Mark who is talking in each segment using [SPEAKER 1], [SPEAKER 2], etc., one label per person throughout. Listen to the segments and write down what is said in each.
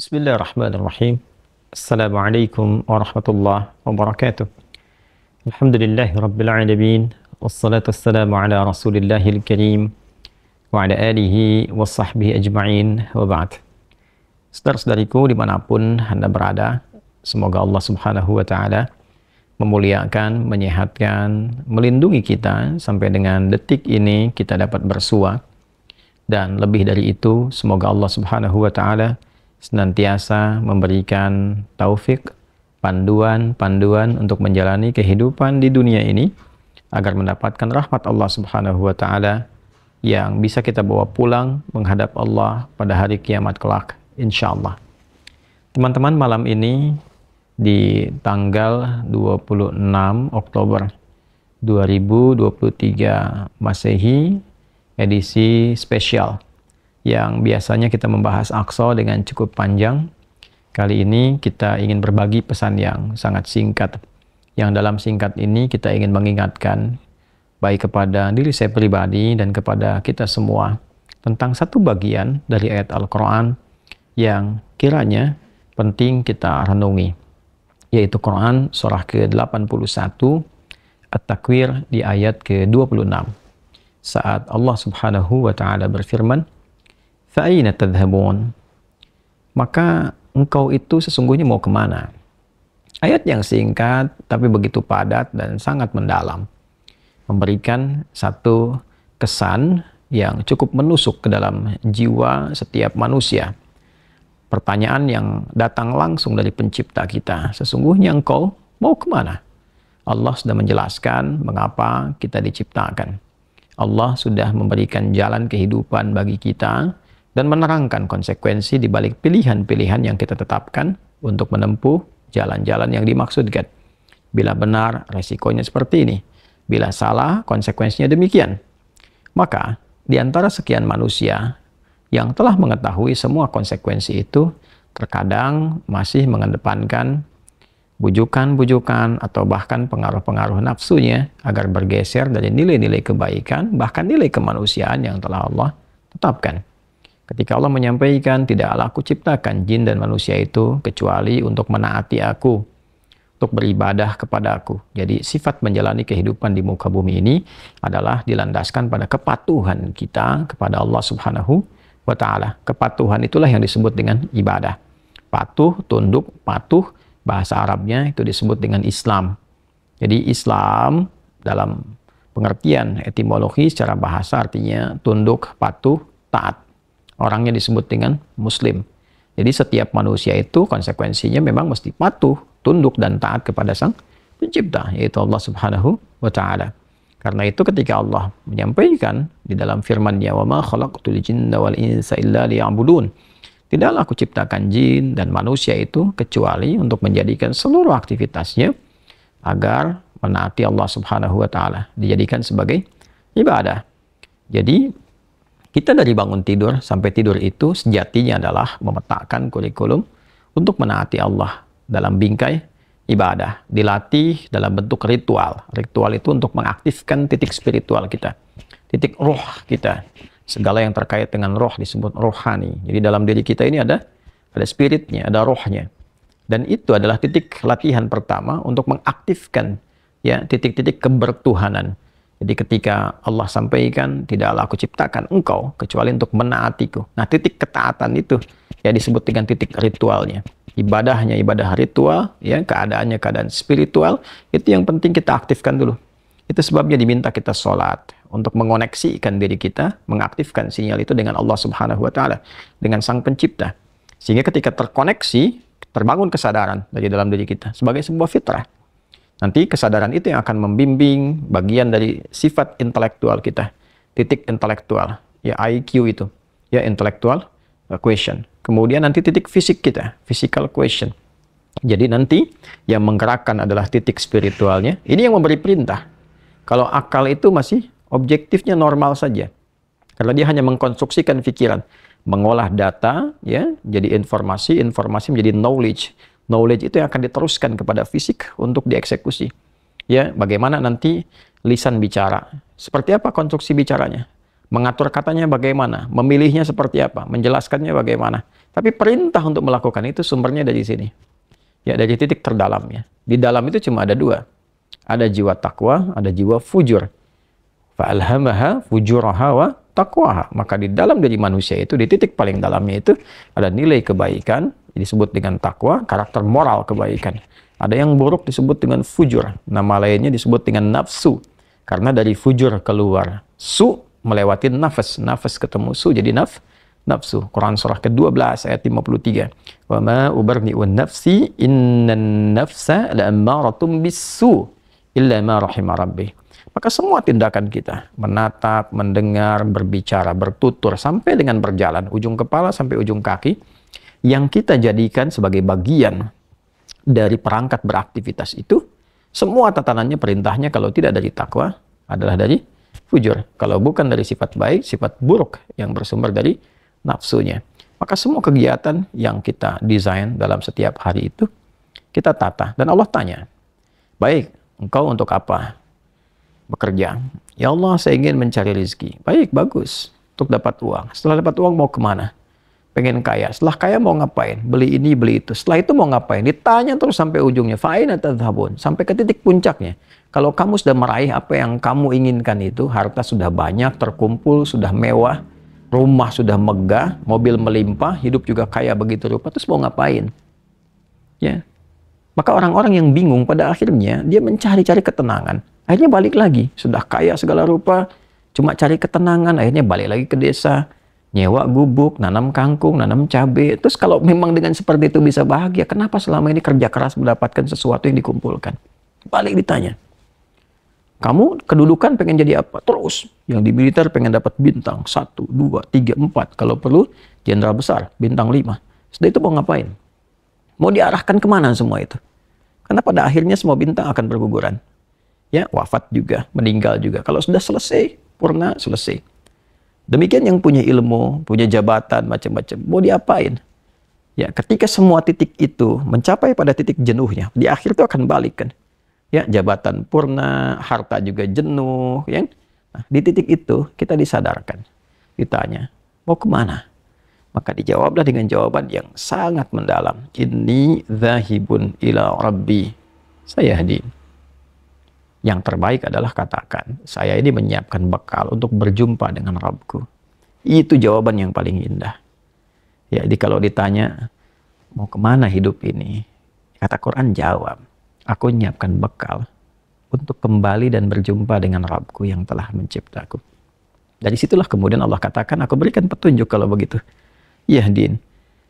[SPEAKER 1] Bismillahirrahmanirrahim. Assalamualaikum warahmatullahi wabarakatuh. Alhamdulillahi rabbil alamin. Wassalatu wassalamu ala rasulillahil karim wa ala alihi wa sahbihi ajma'in wa ba'd. Saudara-saudariku dimanapun Anda berada, semoga Allah subhanahu wa ta'ala memuliakan, menyehatkan, melindungi kita sampai dengan detik ini kita dapat bersua. Dan lebih dari itu, semoga Allah subhanahu wa ta'ala senantiasa memberikan taufik, panduan untuk menjalani kehidupan di dunia ini agar mendapatkan rahmat Allah Subhanahu wa taala yang bisa kita bawa pulang menghadap Allah pada hari kiamat kelak insyaallah. Teman-teman, malam ini di tanggal 26 Oktober 2023 Masehi, edisi spesial yang biasanya kita membahas Aqsa dengan cukup panjang. Kali ini kita ingin berbagi pesan yang sangat singkat. Yang dalam singkat ini kita ingin mengingatkan baik kepada diri saya pribadi dan kepada kita semua tentang satu bagian dari ayat Al-Quran yang kiranya penting kita renungi, yaitu Quran surah ke-81 At-Takwir di ayat ke-26. Saat Allah Subhanahu wa ta'ala berfirman, "Fa'aina tadhhabun?" Maka engkau itu sesungguhnya mau kemana? Ayat yang singkat tapi begitu padat dan sangat mendalam, memberikan satu kesan yang cukup menusuk ke dalam jiwa setiap manusia. Pertanyaan yang datang langsung dari pencipta kita, sesungguhnya engkau mau kemana? Allah sudah menjelaskan mengapa kita diciptakan. Allah sudah memberikan jalan kehidupan bagi kita dan menerangkan konsekuensi di balik pilihan-pilihan yang kita tetapkan untuk menempuh jalan-jalan yang dimaksudkan. Bila benar, resikonya seperti ini. Bila salah, konsekuensinya demikian. Maka, di antara sekian manusia yang telah mengetahui semua konsekuensi itu, terkadang masih mengedepankan bujukan-bujukan atau bahkan pengaruh-pengaruh nafsunya agar bergeser dari nilai-nilai kebaikan, bahkan nilai kemanusiaan yang telah Allah tetapkan. Ketika Allah menyampaikan, tidaklah aku ciptakan jin dan manusia itu kecuali untuk menaati aku, untuk beribadah kepada aku. Jadi sifat menjalani kehidupan di muka bumi ini adalah dilandaskan pada kepatuhan kita kepada Allah Subhanahu wa ta'ala. Kepatuhan itulah yang disebut dengan ibadah. Patuh, tunduk, patuh, bahasa Arabnya itu disebut dengan Islam. Jadi Islam dalam pengertian etimologi secara bahasa artinya tunduk, patuh, taat. Orangnya disebut dengan Muslim. Jadi setiap manusia itu konsekuensinya memang mesti patuh, tunduk, dan taat kepada Sang Pencipta, yaitu Allah Subhanahu wa ta'ala. Karena itu ketika Allah menyampaikan di dalam firman-Nya, "Wa ma khalaqtul jinna wal insa illa liya'budun." Tidaklah aku ciptakan jin dan manusia itu kecuali untuk menjadikan seluruh aktivitasnya agar menaati Allah Subhanahu wa ta'ala, dijadikan sebagai ibadah. Jadi kita dari bangun tidur sampai tidur itu sejatinya adalah memetakan kurikulum untuk menaati Allah dalam bingkai ibadah. Dilatih dalam bentuk ritual. Ritual itu untuk mengaktifkan titik spiritual kita, titik roh kita. Segala yang terkait dengan roh disebut rohani. Jadi dalam diri kita ini ada spiritnya, ada rohnya. Dan itu adalah titik latihan pertama untuk mengaktifkan ya titik-titik kebertuhanan. Jadi ketika Allah sampaikan, tidaklah aku ciptakan engkau kecuali untuk menaatiku. Nah, titik ketaatan itu ya disebut dengan titik ritualnya. Ibadahnya ibadah ritual, ya keadaannya keadaan spiritual, itu yang penting kita aktifkan dulu. Itu sebabnya diminta kita sholat untuk mengoneksikan diri kita, mengaktifkan sinyal itu dengan Allah Subhanahu wa ta'ala, dengan Sang Pencipta. Sehingga ketika terkoneksi, terbangun kesadaran dari dalam diri kita sebagai sebuah fitrah. Nanti kesadaran itu yang akan membimbing bagian dari sifat intelektual kita, titik intelektual, ya IQ itu, ya intellectual question. Kemudian nanti titik fisik kita, physical question. Jadi nanti yang menggerakkan adalah titik spiritualnya. Ini yang memberi perintah. Kalau akal itu masih objektifnya normal saja, karena dia hanya mengkonstruksikan pikiran, mengolah data, ya jadi informasi, informasi menjadi knowledge. Knowledge itu yang akan diteruskan kepada fisik untuk dieksekusi. Ya, bagaimana nanti lisan bicara? Seperti apa konstruksi bicaranya? Mengatur katanya bagaimana? Memilihnya seperti apa? Menjelaskannya bagaimana? Tapi perintah untuk melakukan itu sumbernya dari sini. Ya, dari titik terdalamnya. Di dalam itu cuma ada dua. Ada jiwa takwa, ada jiwa fujur. Fa'alhamaha fujuraha wa taqwaha. Maka di dalam diri manusia itu, di titik paling dalamnya itu, ada nilai kebaikan, disebut dengan takwa, karakter moral kebaikan. Ada yang buruk disebut dengan fujur. Nama lainnya disebut dengan nafsu. Karena dari fujur keluar su, melewati nafas. Nafas ketemu su, jadi nafsu. Quran surah ke-12 ayat 53. Wa ma ubarni'un nafsi innan nafsa la'ammaratum bisu illa ma rahima rabbi. Maka semua tindakan kita, menatap, mendengar, berbicara, bertutur, sampai dengan berjalan, ujung kepala sampai ujung kaki, yang kita jadikan sebagai bagian dari perangkat beraktivitas itu, semua tatanannya, perintahnya kalau tidak dari takwa, adalah dari fujur. Kalau bukan dari sifat baik, sifat buruk yang bersumber dari nafsunya. Maka semua kegiatan yang kita desain dalam setiap hari itu, kita tata. Dan Allah tanya, baik, engkau untuk apa bekerja? Ya Allah, saya ingin mencari rezeki. Baik, bagus. Untuk dapat uang. Setelah dapat uang mau kemana? Pengen kaya. Setelah kaya mau ngapain? Beli ini, beli itu. Setelah itu mau ngapain? Ditanya terus sampai ujungnya. Fa'ina tadhhabun. Sampai ke titik puncaknya. Kalau kamu sudah meraih apa yang kamu inginkan itu, harta sudah banyak, terkumpul, sudah mewah, rumah sudah megah, mobil melimpah, hidup juga kaya begitu rupa, terus mau ngapain? Ya. Maka orang-orang yang bingung pada akhirnya dia mencari-cari ketenangan. Akhirnya balik lagi, sudah kaya segala rupa, cuma cari ketenangan, akhirnya balik lagi ke desa, nyewa gubuk, nanam kangkung, nanam cabai. Terus kalau memang dengan seperti itu bisa bahagia, kenapa selama ini kerja keras mendapatkan sesuatu yang dikumpulkan? Balik ditanya. Kamu kedudukan pengen jadi apa? Terus. Yang di militer pengen dapat bintang 1, 2, 3, 4. Kalau perlu jenderal besar, bintang 5. Setelah itu mau ngapain? Mau diarahkan kemana semua itu? Karena pada akhirnya semua bintang akan berguguran. Ya, wafat juga, meninggal juga. Kalau sudah selesai, purna, selesai. Demikian yang punya ilmu, punya jabatan, macam-macam. Mau diapain? Ya, ketika semua titik itu mencapai pada titik jenuhnya, di akhir itu akan balik kan. Ya, jabatan purna, harta juga jenuh, ya. Nah, di titik itu kita disadarkan, ditanya, mau kemana? Maka dijawablah dengan jawaban yang sangat mendalam. Inni dzahibun ila rabbi sayahdi. Yang terbaik adalah katakan, saya ini menyiapkan bekal untuk berjumpa dengan Rabbku. Itu jawaban yang paling indah. Ya, jadi kalau ditanya, mau kemana hidup ini? Kata Quran jawab, aku menyiapkan bekal untuk kembali dan berjumpa dengan Rabbku yang telah menciptaku. Dari situlah kemudian Allah katakan, aku berikan petunjuk kalau begitu. Yahdin.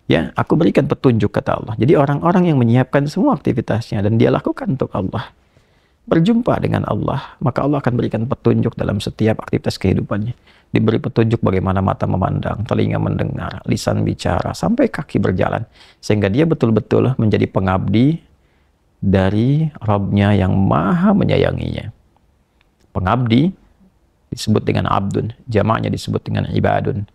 [SPEAKER 1] Ya, aku berikan petunjuk kata Allah. Jadi orang-orang yang menyiapkan semua aktivitasnya dan dia lakukan untuk Allah, berjumpa dengan Allah, maka Allah akan berikan petunjuk dalam setiap aktivitas kehidupannya. Diberi petunjuk bagaimana mata memandang, telinga mendengar, lisan bicara, sampai kaki berjalan. Sehingga dia betul-betul menjadi pengabdi dari Rabb-Nya yang maha menyayanginya. Pengabdi disebut dengan abdun, jamaknya disebut dengan ibadun.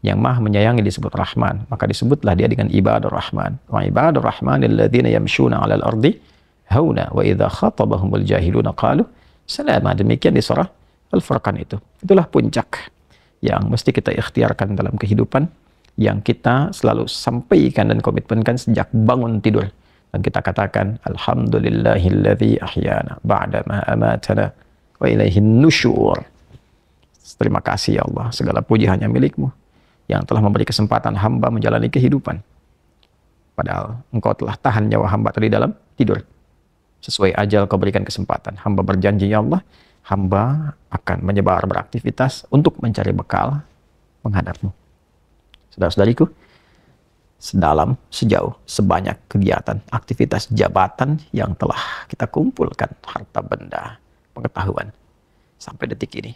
[SPEAKER 1] Yang maha menyayangi disebut Rahman, maka disebutlah dia dengan ibadur Rahman. Wa ibadur Rahman alladzina yamshuna 'alal ardi hauna wa idza khatabahumul jahiluna qalu salama. Demikian di surah Al-Furqan itu. Itulah puncak yang mesti kita ikhtiarkan dalam kehidupan, yang kita selalu sampaikan dan komitmenkan sejak bangun tidur. Dan kita katakan alhamdulillahilladzi ahyana ba'da ma amatana wa ilaihin nusyur. Terima kasih ya Allah, segala puji hanya milik-Mu yang telah memberi kesempatan hamba menjalani kehidupan. Padahal engkau telah tahan nyawa hamba tadi dalam tidur. Sesuai ajal kau berikan kesempatan. Hamba berjanji ya Allah, hamba akan menyebar beraktivitas untuk mencari bekal menghadap-Mu. Saudara-saudariku, sedalam, sejauh, sebanyak kegiatan, aktivitas jabatan yang telah kita kumpulkan, harta benda, pengetahuan, sampai detik ini,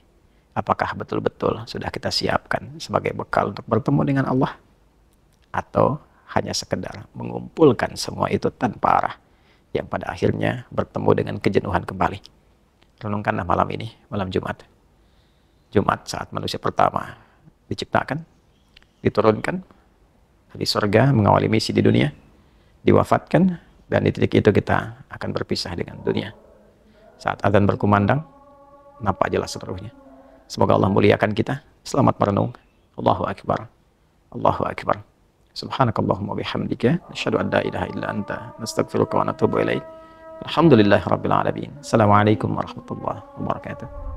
[SPEAKER 1] apakah betul-betul sudah kita siapkan sebagai bekal untuk bertemu dengan Allah? Atau hanya sekedar mengumpulkan semua itu tanpa arah, yang pada akhirnya bertemu dengan kejenuhan kembali? Renungkanlah malam ini, malam Jumat. Jumat saat manusia pertama diciptakan, diturunkan di surga, mengawali misi di dunia, diwafatkan, dan di titik itu kita akan berpisah dengan dunia. Saat azan berkumandang, nampak jelas seluruhnya. Semoga Allah muliakan kita. Selamat merenung. Allahu Akbar. Allahu Akbar. Subhanakallahumma bihamdika asyhadu an la ilaha illa anta nastaghfiruka wa natubu ilaik. Alhamdulillahirabbil alamin. Assalamualaikum warahmatullahi wabarakatuh.